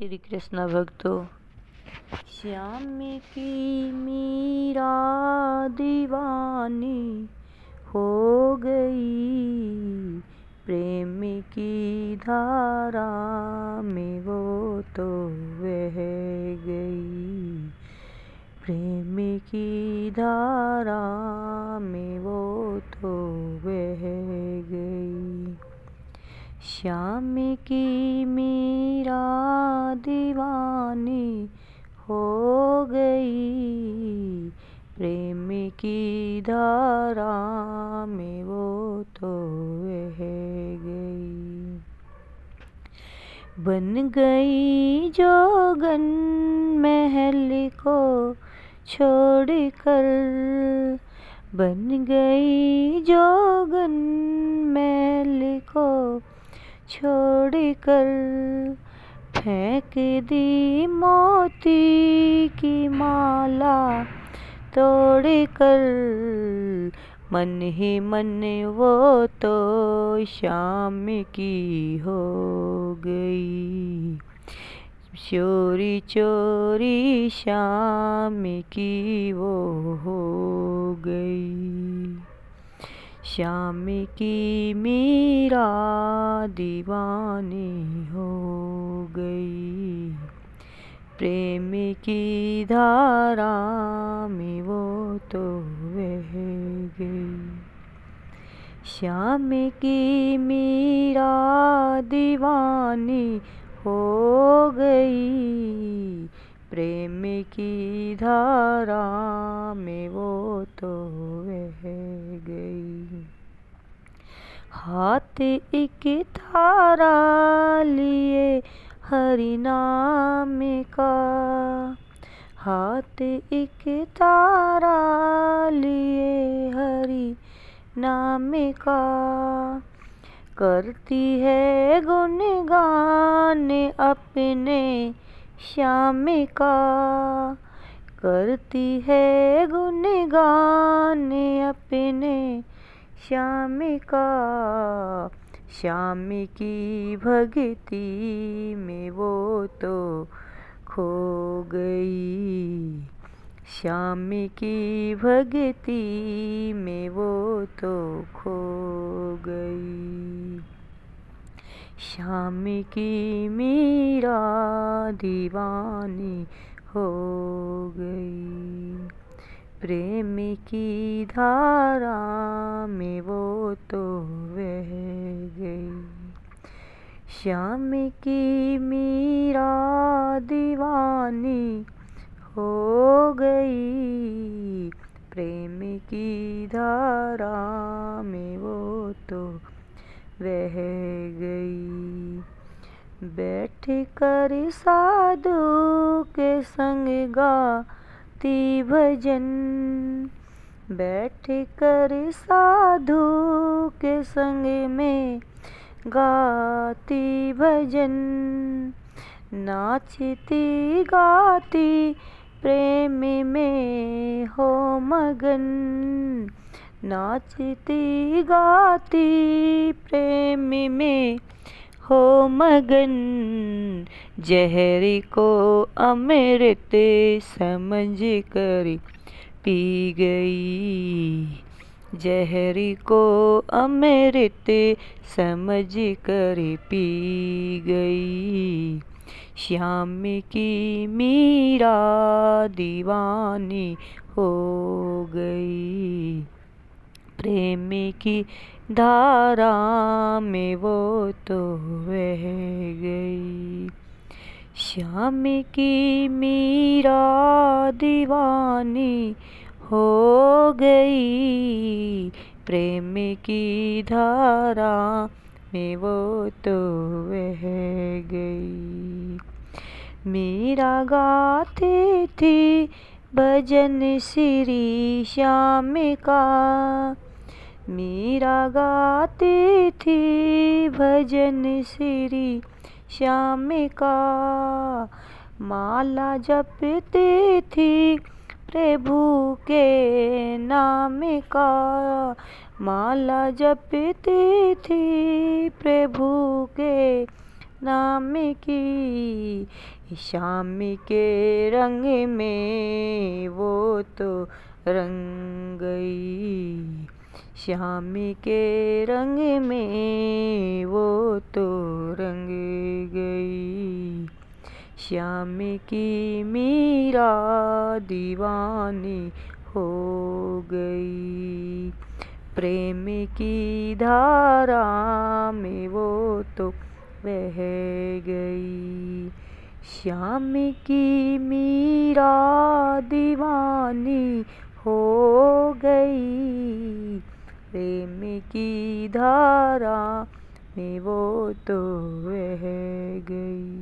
श्री कृष्ण भक्तों, श्याम की मीरा दीवानी हो गई, प्रेम की धारा में वो तो बह गई, प्रेम की धारा में वो तो बह गई। श्याम की मीरा दीवानी हो गई, प्रेम की धारा में वो तो बह गई। बन गई जोगन महल को छोड़कर, बन गई जोगन महल को छोड़कर, फेंक दी मोती की माला तोड़कर, मन ही मन वो तो श्याम की हो गई, चोरी चोरी श्याम की वो हो गई। श्याम की मीरा दीवानी हो गई, प्रेम की धारा में वो तो बह गई। श्याम की मीरा दीवानी हो गई, प्रेम की धारा में वो तो बह गई। हाथ एक तारा लिए हरि नाम का, हाथ एक तारा लिए हरि नाम का, करती है गुणगान अपने श्याम का, करती है गुणगान अपने श्याम का। श्याम की भक्ति में वो तो खो गई, श्याम की भक्ति में वो तो खो गई। श्याम की मीरा दीवानी हो गई, प्रेम की धारा में वो तो बह गई। श्याम की मीरा दीवानी हो गई, प्रेम की धारा में वो तो बह गई। बैठ कर साधु के संग गाती भजन, बैठ कर साधु के संग में गाती भजन, नाचती गाती प्रेम में हो मगन, नाचती गाती प्रेम में हो मगन, जहर को अमृत समझ कर पी गई, जहर को अमृत समझ कर पी गई। श्याम की मीरा दीवानी हो गई, प्रेम की धारा में वो तो बह गई। श्याम की मीरा दीवानी हो गई, प्रेम की धारा में वो तो बह गई। मीरा गाती थी भजन श्री श्याम का, मीरा गाती थी भजन श्री श्याम का, माला जपती थी प्रभु के नाम का, माला जपती थी प्रभु के नाम की। श्याम के रंग में वो तो रंग गई, श्याम के रंग में वो तो रंग गई। श्याम की मीरा दीवानी हो गई, प्रेम की धारा में वो तो बह गई। श्याम की मीरा दीवानी हो गई, प्रेम की धारा में वो तो बह गई।